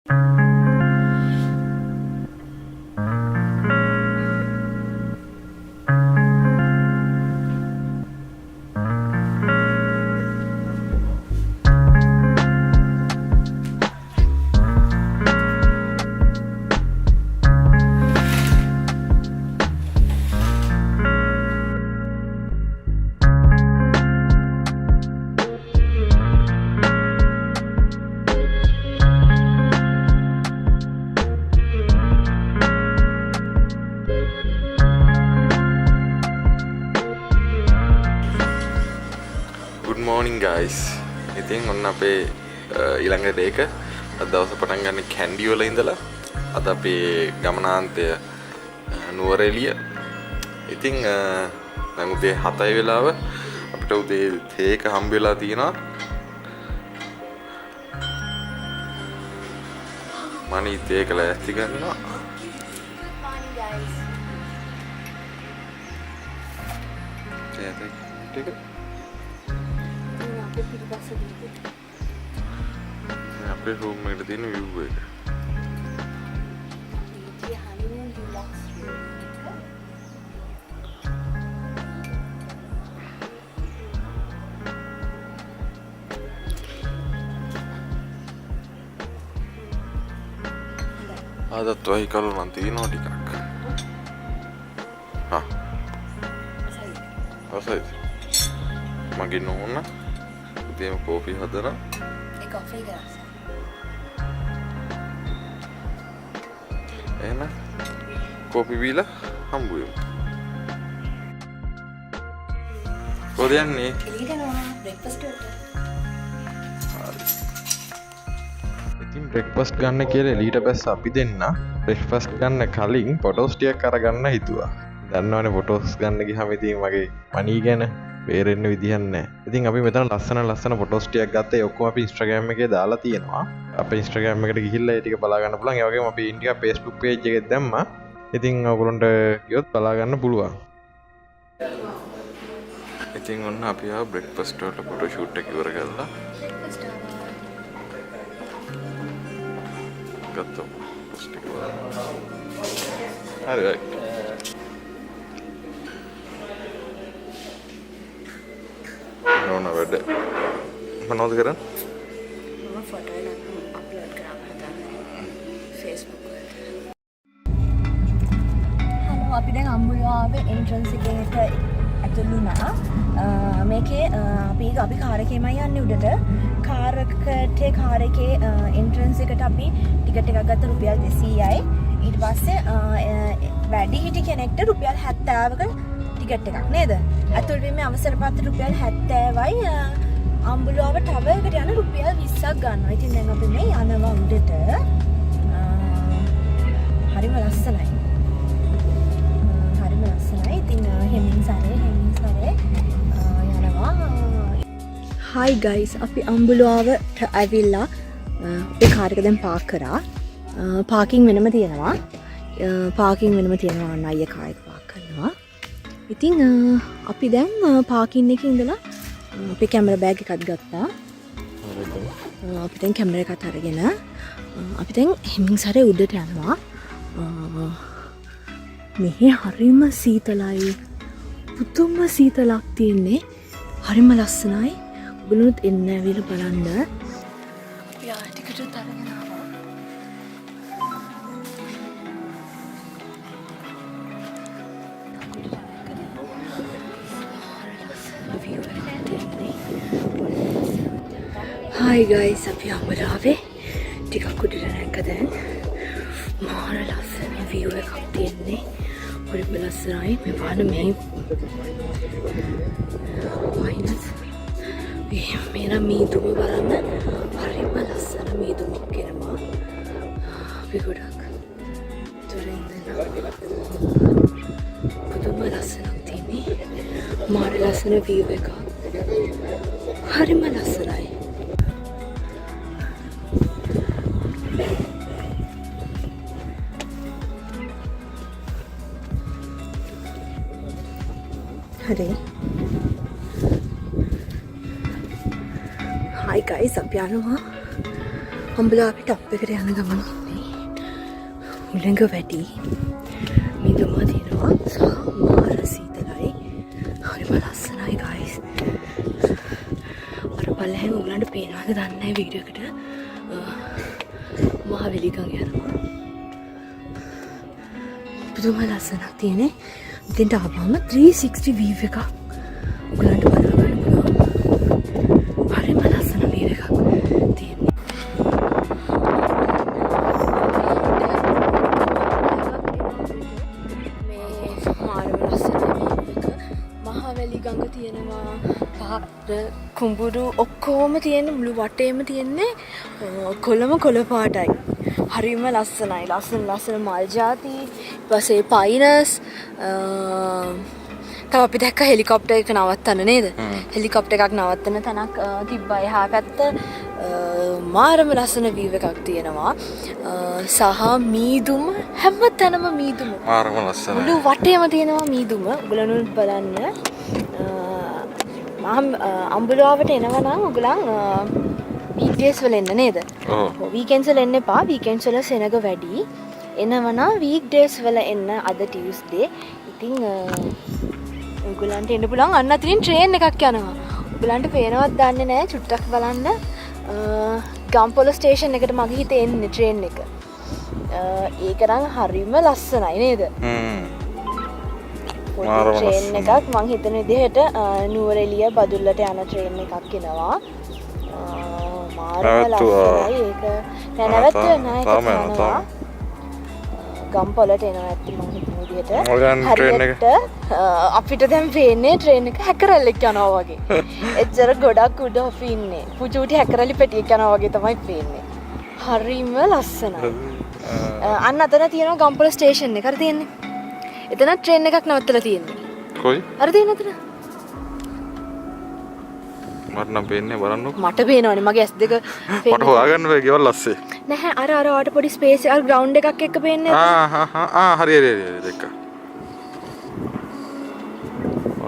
Good morning guys. ඉතින් ඔන්න අපේ ඊළඟ ඩේ එක අද දවස පටන් ගන්න කැන්ඩි වල ඉඳලා අද අපේ ගමනාන්තය නුවරඑළිය. ඉතින් දැන් උදේ 7යි වෙලාව අපිට උදේ තේ එක හම්බ වෙලා තියෙනවා. මනි තේ එක ලෑස්ති කරනවා. ටික අපේ රූම් එකට තියෙන view එක. ආදත් වයි කළු නම් තියෙනවා ටිකක්. හා. අසයි. මගේ නෝන උදේම කෝපි හදලා ඒ කෝපි ගාස. එහෙනම් කෝපි බීලා හම්බ වෙමු. කොහෙද යන්නේ? එළියට යනවා බ්‍රෙක්ෆාස්ට් වලට. ඉතින් බ්‍රෙක්ෆාස්ට් ගන්න කියලා එළියට බැස්ස අපි දෙන්න බ්‍රෙක්ෆාස්ට් ගන්න කලින් ෆොටෝස් ටිකක් අරගන්න හිතුවා. දන්නවනේ ෆොටෝස් ගන්න ගියාම ඉතින් මගේ මනී ගැන බේරෙන්න විදිහක් නැහැ. ඉතින් අපි මෙතන ලස්සන ෆොටෝස් ටිකක් ගත්තා. ඒ ඔක්කොම අපි Instagram එකේ දාලා තියෙනවා. අපේ Instagram එකට ගිහිල්ලා ඒ ටික බලා ගන්න පුළුවන්. ඒ වගේම අපි ඉන්දියා Facebook page එකේ දැම්මා. ඉතින් ඔයගොල්ලන්ට ගියොත් බලා ගන්න පුළුවන්. ඉතින් ඔන්න අපි ආ බ්‍රෙක්ෆාස්ට් වලට ෆොටෝ ෂූට් එක ඉවර කරලා ගත්තා. හරි. නෝන වැඩ මොනවද කරන්නේ? මම ෆොටෝ එකක් අප්ලෝඩ් කරන්න හදන්නේ Facebook වලට. හලෝ අපි දැන් අම්බුලාවේ එන්ට්‍රන්ස් එකට ඇතුළු වුණා. මේකේ අපි කාර් එකේමයි යන්නේ උඩට. කාර් එකේ එන්ට්‍රන්ස් එකට අපි ටිකට් එකක් ගත්ත රුපියල් 200යි. ඊට පස්සේ වැඩි හිටි කෙනෙක්ට රුපියල් 70ක ටිකට් එකක් නේද? ඇතුල් වීමේ අවසර පත්‍ර රුපියල් 70යි. අම්බුලාව ටවර් එකට යන රුපියල් 20ක් ගන්නවා. ඉතින් දැන් අපි මේ යනවා උඩට. හරිම ලස්සනයි. ඉතින් හෙමින් සරේ යනවා. Hi guys, අපි අම්බුලාවට ඇවිල්ලා අපේ කාර් එක දැන් පාක් කරා. පාකින් වෙනම තියෙනවා. අන්න අයියා කාර් එක පාක් කරනවා. ඉතින් අපි දැන් පාකින් එකේ ඉඳලා අපි කැමරා බෑග් එකත් ගත්තා. අපි දැන් කැමරා එකත් අරගෙන අපි දැන් හෙමින් සරේ උඩට යනවා. මෙහි හරිම සීතලයි. පුදුම සීතලක් තියෙන්නේ. හරිම ලස්සනයි. ඔයගොල්ලොත් එන්න ඇවිල්ලා බලන්න. යා ටිකට් අරගෙන ආවා. Hi guys, අපි අම්බුලාවේ ටිකක් උඩට නැග්ග දැන්. මාර ලස්සන view එකක් තියෙන්නේ. හරිම ලස්සනයි. මේ වහන මෙහි වයින්ස් මේන මීදුම බලන්න. හරිම ලස්සන මීදුමක් එනවා. අපි ගොඩක් දුරින් දෙනවා. පුදුම ලස්සනක් තියෙන්නේ. මාර ලස්සන view එකක්. හරිම ලස්සනයි. හරි. Hi guys, අපි යනවා අම්බලා අපි ටොප් එකට යන ගමන් ඉන්නේ. උලංග වැඩි. මිදුමා තියෙනවා සහ මාර සීතලයි. හරිම ලස්සනයි guys. අර බලහෙම උගලන්ට පේනවද දන්නේ නැහැ වීඩියෝ එකට. මහවැලිගඟ යනවා. පුදුම ලස්සනක් තියෙන්නේ. ඉතින් ආවම 360 view එකක් උගලන්ට බලන්න පුළුවන්. හරිම ලස්සන view එකක් තියෙන්නේ. මේ මාරම ලස්සන view එක. මහවැලිගඟ තියෙනවා. පාර කුඹුරු ඔක්කොම තියෙන මුළු වටේම තියෙන්නේ කොළම කොළ පාටයි. හරිම ලස්සනයි. ලස්සන මල් ಜಾති. ඊපස්සේ පයිනස් තව අපි දැක්ක හෙලිකොප්ටර් එක නවත්තන්න නේද? හෙලිකොප්ටර් එකක් නවත්තන තැනක් තිබ්බා එහා පැත්ත. මාරම ලස්සන view එකක් තියෙනවා. සහ මීදුම හැම තැනම මීදුම. මාරම ලස්සනයි. මුළු වටේම තියෙනවා මීදුම. ඔයගොල්ලෝ බලන්න. මම අම්බුලාවට එනවා නම් ඔයගලන් වීක්ඩේස් වල එන්න නේද? ඔව්. වීකෙන්ඩ්ස් වල එන්න එපා. වීකෙන්ඩ්ස් වල සෙනග වැඩි. එනවා වීක්ඩේස් වල එන්න අද ටියුස්ඩේ. ඉතින් ඔයගලන්ට එන්න පුළුවන්. අන්න අතරින් ට්‍රේන් එකක් යනවා. ඔයගලන්ට පේනවත් දන්නේ නැහැ. චුට්ටක් බලන්න. ගම්පොල ස්ටේෂන් එකට මගේ හිතේ එන්නේ ට්‍රේන් එක. ඒක නම් හරිම ලස්සනයි නේද? ට්‍රේන් එකක් මං හිතන විදිහට නුවරඑළිය බදුල්ලට යන ට්‍රේන් එකක් එනවා. මාරම ලස්සනයි ඒක. නැවැත්තුවේ නැහැ ඒක. ගම්පොලට එනවා ඇත්තට මං හිතන විදිහට. හරියට අපිට දැන් පේන්නේ ට්‍රේන් එක හැකරල්ලෙක් යනවා වගේ. එච්චර ගොඩක් උඩ අපි ඉන්නේ. පුචුටි හැකරලි පෙටියක් යනවා වගේ තමයි පේන්නේ. හරිම ලස්සනයි. අන්න අතන තියෙනවා ගම්පොල ස්ටේෂන් එක. හරි තියෙන්නේ. එතන ට්‍රේන් එකක් නවත්තලා තියෙන්නේ. කොයි? අර තියෙන එතන. මට නම් පේන්නේ බලන්නකො. මට පේනවනේ මගේ S2 පේන්නේ. මට හොයාගන්න බෑ ගෙවල් ඇස්සේ. නැහැ අර වාට පොඩි ස්පේස් අර ග්‍රවුන්ඩ් එකක් එක්ක පේන්නේ. හරි දැක්කා.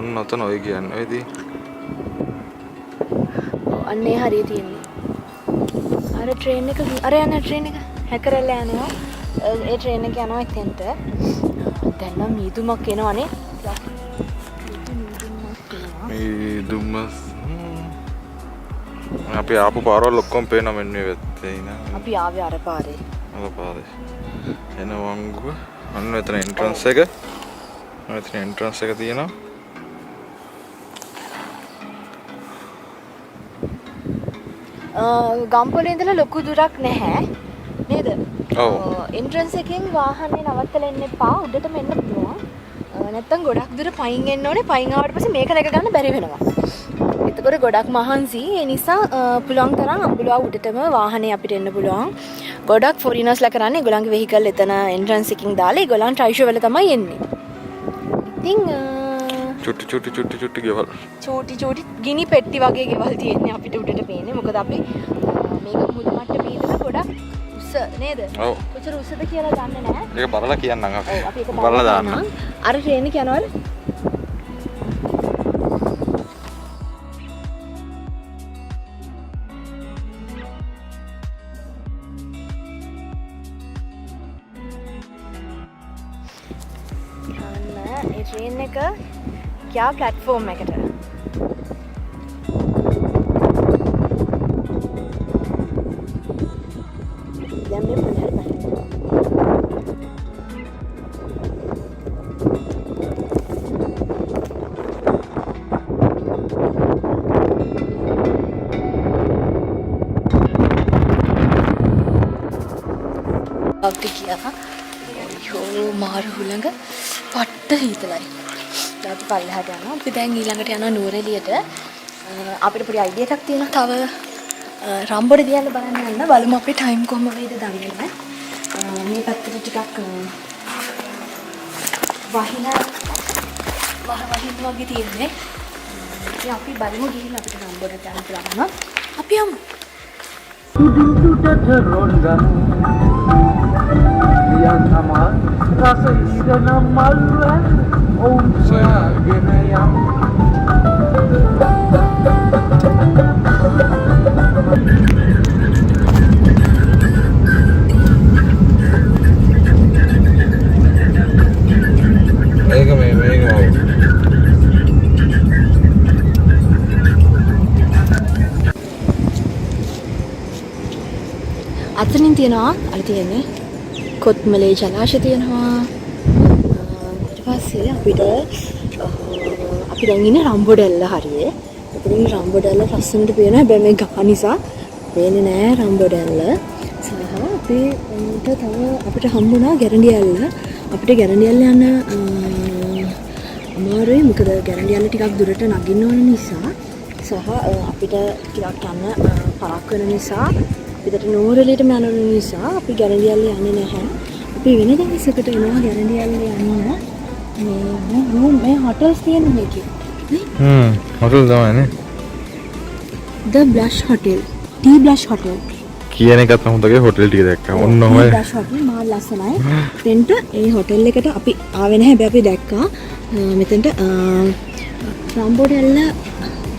ඔන්න ඔතන ඔය කියන්නේ ඔයදී. අන්නේ හරිය තියෙන්නේ. අර ට්‍රේන් එක අර යන ට්‍රේන් එක හැකරලා යනවා. ඒ ට්‍රේන් එක යනවා එතෙන්ට. දැන් නම් මීදුමක් එනවනේ. මීදුම අපි ආපු පාරවල් ඔක්කොම පේනවා මෙන්න මේ පැත්තේ නේ. අපි ආවේ අර පාරේ. අර පාරේ. එන වංගුව. අන්න එතන එන්ට්‍රන්ස් එක. එතන එන්ට්‍රන්ස් එක තියෙනවා. ගම්පොලේ ඉඳලා ලොකු දුරක් නැහැ. නේද? ඔව්. එන්ට්‍රන්ස් එකෙන් වාහනේ නවත්තලා එන්න එපා. උඩටම එන්න පුළුවන්. නැත්තම් ගොඩක් දුර පයින් එන්න ඕනේ. පයින් ආවට පස්සේ මේක නැග ගන්න බැරි වෙනවා. එතකොට ගොඩක් මහන්සි. ඒ නිසා පුළුවන් තරම් අම්බුලාව උඩටම වාහනේ අපිට එන්න පුළුවන්. ගොඩක් ෆොරිනර්ස්ලා කරන්නේ ඒගොල්ලන්ගේ වෙහිකල් එතන එන්ට්‍රන්ස් එකකින් දාලා ඒගොල්ලන් ට්‍රයිෂෝ වල තමයි එන්නේ. ඉතින් චුට්ටි ගෙවල්. චූටි ගිනි පෙට්ටි වගේ ගෙවල් තියෙන්නේ අපිට උඩට පේන්නේ. මොකද අපි මේක මුල මට්ටමේ ඉඳලා ගොඩක් උස නේද? ඔව්. කොච්චර උසද කියලා දන්නේ නැහැ. ඒක බලලා කියන්නම් අපි. ඔව් අපි ඒක බලලා දාන්න. අර ට්‍රේන් එක යනවල ඒ ට්‍රේන් එක ගියා ප්ලැට්ෆෝම් එකට. දැන් මේ පොළේ බලන්න. අපි ගියා යෝ මාරු හුළඟ පට්ට හීතලයි. දැන් අපි පල්ලෙහාට යනවා. අපි දැන් ඊළඟට යනවා නුවරඑළියට. අපිට පොඩි අයිඩියා එකක් තියෙනවා. තව රම්බොඩ දිහාට බලන්න යන්න. බලමු අපේ ටයිම් කොහොම වේද දන්නේ නැහැ. මේ පැත්තට ටිකක් වහින වගේ තියෙන්නේ. ඉතින් අපි බලමු ගිහින් අපිට රම්බොඩට යන්න පුළුවන්. අපි යමු. yang sama rasa ida maluan om sagen yang ඉතින් තියෙනවා අර තියෙන්නේ කොත්මලේ ජලාශය තියෙනවා. ඊට පස්සේ අපිට අපි දැන් ඉන්නේ රම්බොඩැල්ල හරියේ. ඉතින් රම්බොඩැල්ල ලස්සනට පේනවා. හැබැයි මේ ගහ නිසා පේන්නේ නෑ රම්බොඩැල්ල. සහ අපිට හම්බුණා ගැරන්ඩියල්ල. අපිට ගැරන්ඩියල්ල යන අමාරුයි. මොකද ගැරන්ඩියල්ල ටිකක් දුරට නගින්න ඕන නිසා සහ අපිට ටිකක් යන්න පරක් වෙන නිසා අපිට නෝරෙලියටම යන්න ඕන නිසා අපි ගැරන්ඩියල්ල යන්නේ නැහැ. අපි වෙන දවසකට එනවා ගැරන්ඩියල්ල යන්න. මේ හොටල්ස් තියෙන මේකේ. Hotel තමයිනේ. The Blush Hotel. The Blush Hotel. කියන එකත් හොඳගේ හොටෙල් ටික දැක්කා. ඔන්න ඔය Blush Hotel මා ලස්සනයි. දෙන්ට ඒ හොටෙල් එකට අපි ආවේ නැහැ. හැබැයි අපි දැක්කා මෙතනට රම්බොඩැල්ල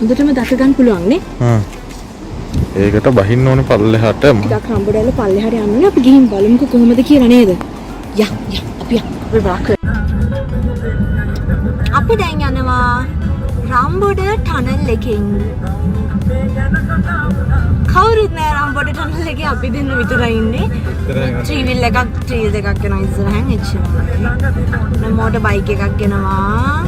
හොඳටම දැක ගන්න පුළුවන් නේ. ඒකට බහින්න ඕනේ පල්ලෙහාට. ටිකක් රම්බොඩැල්ල පල්ලෙහාට යන්න ඕනේ. අපි ගිහින් බලමුකෝ කොහොමද කියලා නේද? අපි අපි දැන් යනවා රම්බොඩ ටනල් එකෙන්. කවුරුත් නෑ රම්බොඩ ටනල් එකේ අපි දෙන්න විතරයි ඉන්නේ. ත්‍රිවිල් දෙකක් ගෙනවා ඉස්සරහින් එච්චරයි. මෝටර් බයික් එකක් ගෙනවා.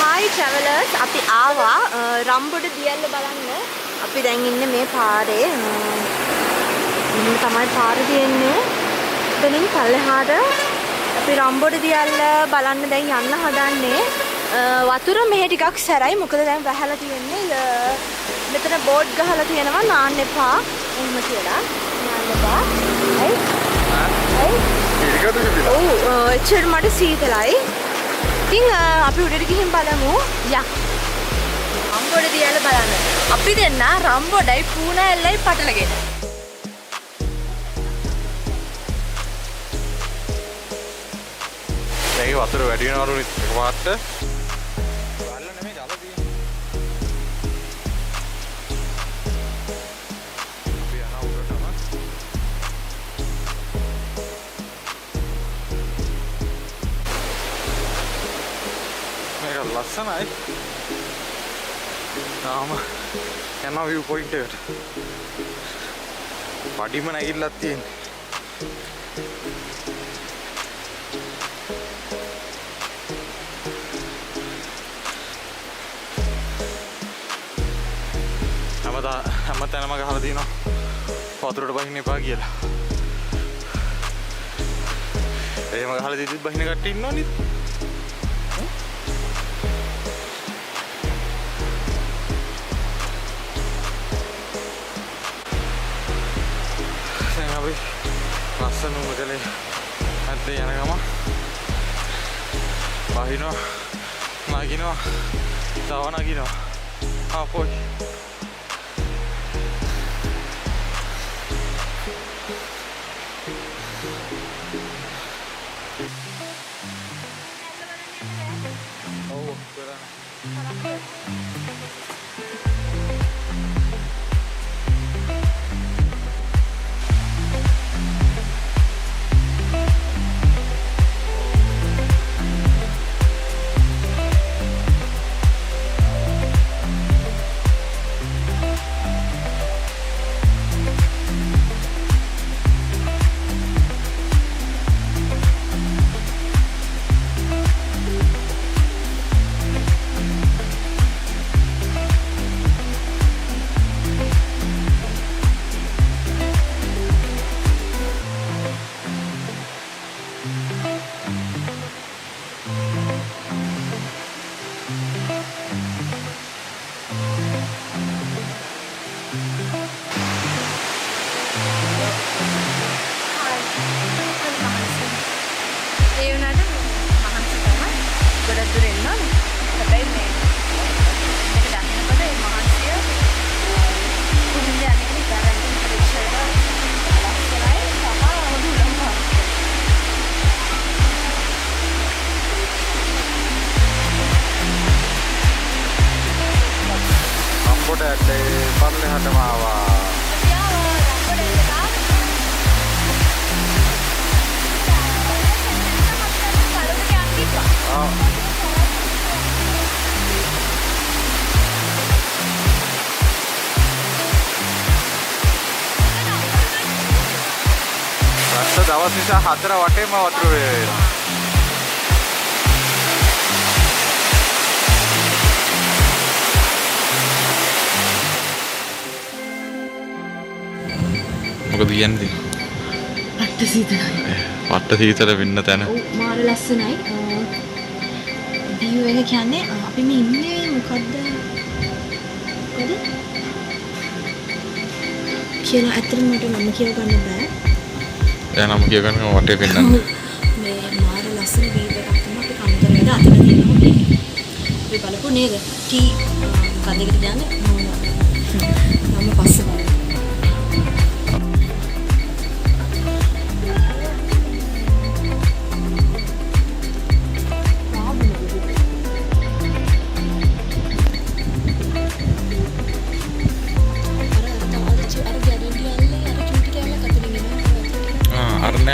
Hi travelers, අපි ආවා රම්බොඩ දියල්ල බලන්න. අපි දැන් ඉන්නේ මේ පාරේ. මෙන්න තමයි පාර තියෙන්නේ. එතනින් පල්ලෙහාට අපි රම්බොඩ දියල්ල බලන්න දැන් යන්න හදන්නේ. වතුර මෙහෙ ටිකක් සැරයි. මොකද දැන් වැහලා තියෙන්නේ. මෙතන බෝඩ් ගහලා තියෙනවා නාන්න එපා. එහෙම කියලා. නාන්න එපා. හයි. එච්චර මට සීතලයි. ඉතින් අපි උඩට ගිහින් බලමු. රම්බොඩ දියල්ල බලන්න. අපි දෙන්න රම්බොඩයි පූනෑල්ලයි පටලගෙන. මේක වතුර වැඩි වෙනවලු එකපාරට. බලන්න නෙමෙයි ජල තියෙන්නේ. අපි යනවා උඩටම. මේක ලස්සනයි. තාම යනවා view point එකට. පඩිම නැගිල්ලක් තියෙන්නේ. හැමතැනම ගහලා තියෙනවා වතුරට බහින්න එපා කියලා. එහෙම ගහලා දීද්දිත් බහින කට්ටිය ඉන්නවනේ. දැන් අපි ලස්සන උඹකලේ ඇද්දේ යන ගම බහිනවා නගිනවා තව නගිනවා ආපොයි. පල්ලෙහාටම ආවා. දවස් නිසා 4 වටේම වතුර වෙනවා. මොකද කියන්නේ? අට්ට සීතලයි. වට්ට සීතල වෙන්න තැන. ඔව් මාර ලස්සනයි. view එක කියන්නේ අපි මේ ඉන්නේ මොකද්ද? කියලා ඇත්තටම මට නම කියව ගන්න බෑ. එයා නම කිය ගන්න වටේ පෙන්නන්න. මේ මාර ලස්සන view එකක් තමයි අපි කන්තරේද අතන තියෙනවා. අපි බලපු නේද? ටී මොකක්ද ඒකට කියන්නේ? මම පස්සේ බලමු.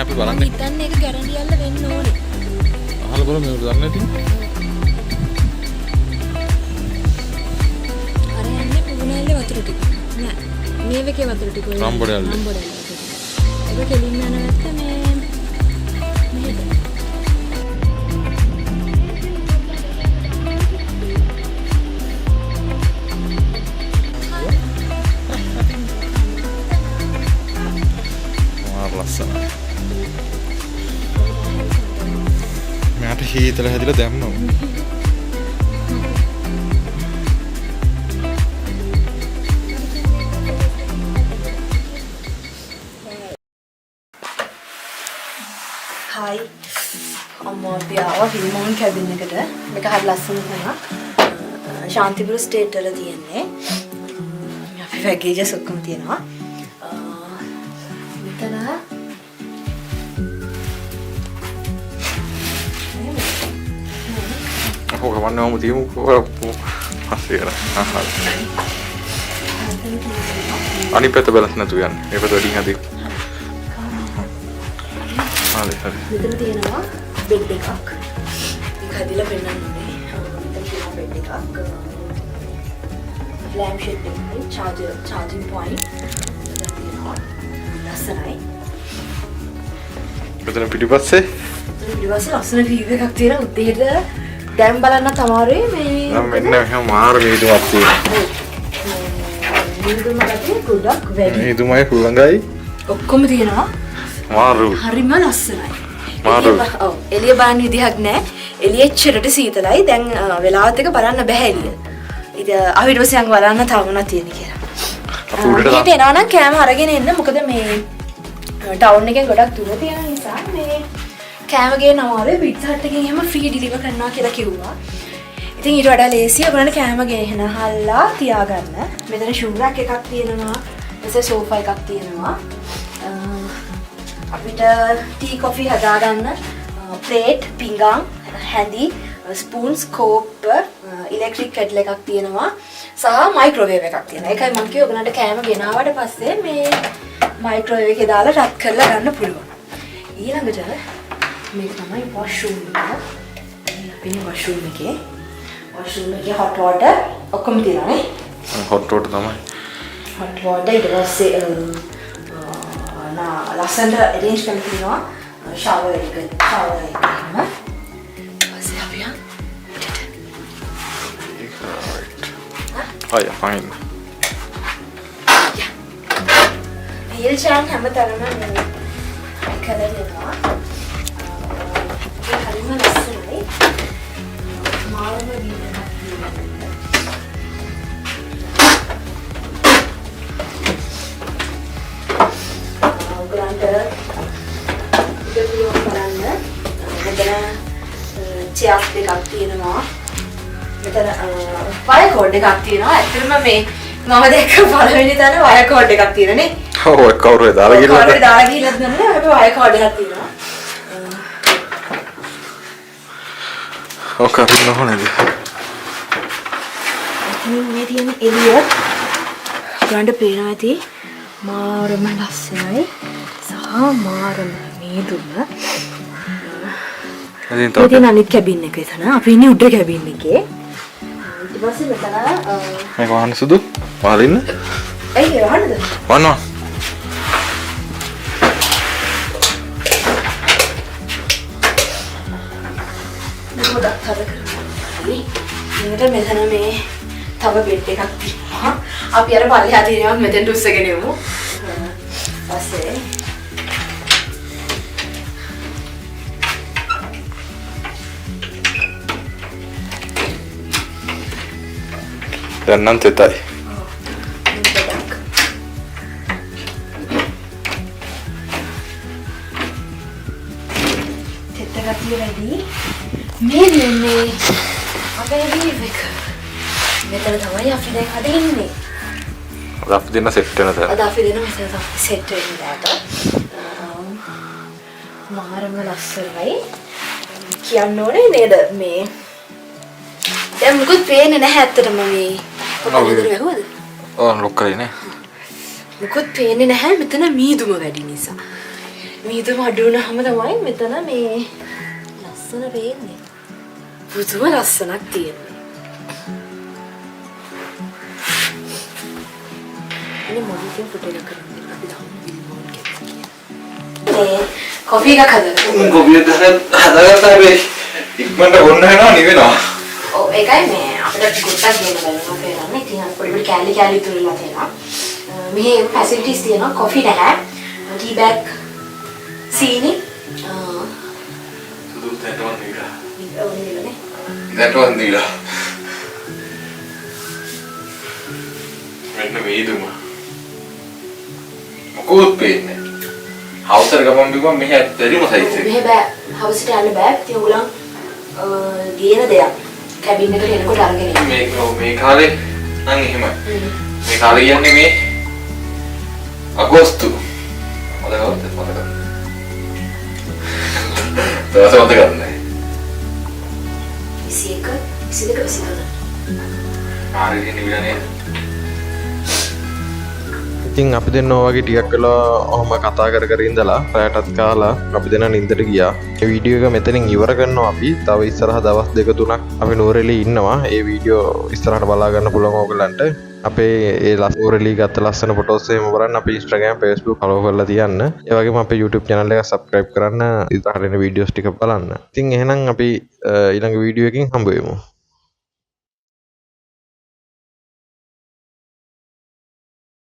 අපි බලන්නේ. හිතන්නේ ඒක ගැරන්ඩියල්ල වෙන්න ඕනේ. අහලා බලමු මේක දන්නේ නැති. අර යන්නේ පුදුනැල්ලේ වතුර ටික. නෑ. මේ වගේ වතුර ටික ඔය. රම්බොඩැල්ලේ. ඒක කෙලින්ම යන වැත්ත මේ මෙහෙට. ලස්සනයි. මට හීතල හැදිලා දැම්මම. හායි. අම්මා අපි ආවා ෆිල්මෝන් කැබින් එකට. මේක හරි ලස්සන තැනක්. ශාන්තිපුර ස්ටේට් වල තියෙන්නේ. අපි පැකේජස් ඔක්කොම තියෙනවා. මෙතන ඔක වන්නේ වමු තියමු පස්සේ කරා. අනිත් පැත්ත බලන්න නැතු යන්නේ. මේ පැත්ත වලින් හදි. හරි. මෙතන තියෙනවා බෙඩ් එකක්. ඒක හදිලා පෙන්නන්න ඕනේ. මෙතන තියෙනවා බෙඩ් එකක්. ලැම්ප් ෂෙඩ් එකයි charging point. මෙතන තියෙනවා ලස්සනයි. මෙතන පිටිපස්සේ ලස්සන view එකක් තියෙනවා උදේට දැන් බලන්න අමාරුයි මේ නම් මෙන්න මෙහෙම මාර වීදුමක් තියෙනවා. වීදුම ගැටේ ගොඩක් වැඩි. වීදුමයි හුළඟයි ඔක්කොම තියෙනවා. මාරු. හරිම ලස්සනයි. මාරු. ඔව් එළිය බලන්න විදිහක් නැහැ. එළිය එච්චරට සීතලයි. දැන් වෙලාවත් එක බලන්න බෑ එළිය. ඉතින් අපිට පස්සේ යන් බලන්න තවුණා තියෙන කියලා. අපිට එනවා නම් කෑම අරගෙන එන්න. මොකද මේ ටවුන් එකෙන් ගොඩක් දුර තියෙන නිසා මේ කෑම ගේන අමාරුයි. පිට්සා හට් එකෙන් එහෙම ෆ්‍රී ඩිලිවර් කරනවා කියලා කිව්වා. ඉතින් ඊට වඩා ලේසියි ඔයගොල්ලන්ට කෑම ගේන හල්ලා තියාගන්න. මෙතන ෂූ රැක් එකක් තියෙනවා. ඊට සෝෆා එකක් තියෙනවා. අපිට ටී කොෆි හදාගන්න ප්ලේට්, පිඟාන්, හැඳි, ස්පූන්ස්, කෝප්ප, ඉලෙක්ට්‍රික් කෙටල් එකක් තියෙනවා. සහ මයික්‍රෝවේව් එකක් තියෙනවා. ඒකයි මම කිව්වේ ඔයගොල්ලන්ට කෑම ගෙනාවට පස්සේ මේ මයික්‍රෝවේව් එකේ දාලා රත් කරලා ගන්න පුළුවන්. ඊළඟට මේක තමයි වොෂ්රූම් එක. අපේ වොෂ්රූම් එකේ hot water ඔක්කොම තියෙනවා නේ. hot water තමයි. hot water ඊට පස්සේ ලස්සනට arrange කරලා තියෙනවා shower එක. shower එක එහෙම. ඊපස්සේ අපි යන් Oh yeah, fine. Heel charm හැමතරම මේ කලර් දෙනවා. ඒක හරිම ලස්සනයි. මාළම වීඩියෝ එකක් තියෙනවා. ඔයගලන්ට ඉතින් බලන්න මෙතන චෙයාර් දෙකක් තියෙනවා. මෙතන වයර් කෝඩ් එකක් තියෙනවා. ඇත්තටම මේ මම දැක්ක පළවෙනි තැන වයර් කෝඩ් එකක් තියෙනනේ. ඔව් ඒක කවුරුද දාලා ගිහලා. කවුරුද දාලා ගිහලාද නැහැ. අපි වයර් කෝඩ් එකක් තියෙනවා. ඔක අරින්න ඕනේද? මේ තියෙන එළිය ගන්න පේනවා ඇති. මාරම ලස්සනයි. සහ මාරම මේදුම. ඉතින් අනිත් කැබින් එක එතන. අපි ඉන්නේ උඩ කැබින් එකේ. ඊට පස්සේ මෙතන මේක වහන්න සුදු. වහලා ඉන්න. ඇයි වහන්නද? වහනවා. ගොඩක් තද කරනවා. ඊට මෙතන මේ තව බෙඩ් එකක් තියෙනවා. අපි අර පල්ලෙහා තියෙනවා මෙතෙන්ට උස්සගෙන යමු. පස්සේ දැන් නම් තෙතයි. තෙත ගතිය වැඩි. මේ අපේ වීව් එක. මෙතන තමයි අපි දැන් අද ඉන්නේ. අද අපි දෙන්න සෙට් වෙන තැන. අද අපි දෙන්න මෙතන තමයි සෙට් වෙන්න දාට. මාරම ලස්සනයි. කියන්න ඕනේ නේද මේ දැන් මොකද පේන්නේ නැහැ ඇත්තටම මේ පොතේ වැහුවද? ඕන් ලොක් කරේ නේ. මොකද පේන්නේ නැහැ මෙතන මීදුම වැඩි නිසා. මීදුම අඩු වුණාම තමයි මෙතන මේ ලස්සන පේන්නේ. පුදුම ලස්සනක් තියෙනවා. අනේ මොනිටර් ෆුටේජ් කරන්නේ අපි දාමු බිල්බෝඩ් එකේ. කොෆි එකක් හදලා. කොෆි එක හදාගත්තා මේ ඉක්මනට බොන්න වෙනවා නිවෙනවා. ඔව් ඒකයි මේ අපිට ගොඩක් දෙන්න බලනවා පේනන්නේ. ඉතින් අර පොඩි පොඩි කෑලි තුරලා තියෙනවා. මෙහි ෆැසිලිටිස් තියෙනවා. කොෆි නැහැ. ටී බෑග් සීනි සුදු තැටවන් දීලා. ඔව් නේ. තැටවන් දීලා. මෙන්න වේදුම. මොකෝත් පේන්නේ. හවුස් එක ගමන් බිමන් මෙහෙ ඇත්තටම සයිස් එක. මෙහෙ බෑ. හවුස් එකට යන්න බෑ. ඉතින් උගලන් ගේන දෙයක්. කැබින් එකට එනකොට අරගෙන එන්න. මේ කාලේ නම් එහෙමයි. මේ කාලේ කියන්නේ මේ අගෝස්තු. මතකද? දවස් මතක නැහැ. 21 ආරෙදි නිවිලානේ. ඉතින් අපි දෙන්න වගේ ටිකක් වෙලා ඔහොම කතා කර කර ඉඳලා රැටත් කාලා අපි දෙන්න නින්දට ගියා. මේ වීඩියෝ එක මෙතනින් ඉවර කරනවා අපි. තව ඉස්සරහ දවස් දෙක තුනක් අපි නුවරඑළිය ඉන්නවා. ඒ වීඩියෝ ඉස්සරහට බලා ගන්න පුළුවන් ඕගලන්ට. අපේ ඒ නුවරඑළිය ගත්ත ලස්සන ෆොටෝස් එහෙම බලන්න අපේ Instagram Facebook follow කරලා තියන්න. ඒ වගේම අපේ YouTube channel එක subscribe කරන්න. ඉස්සරහට එන වීඩියෝස් ටික බලන්න. ඉතින් එහෙනම් අපි ඊළඟ වීඩියෝ එකකින් හම්බ වෙමු.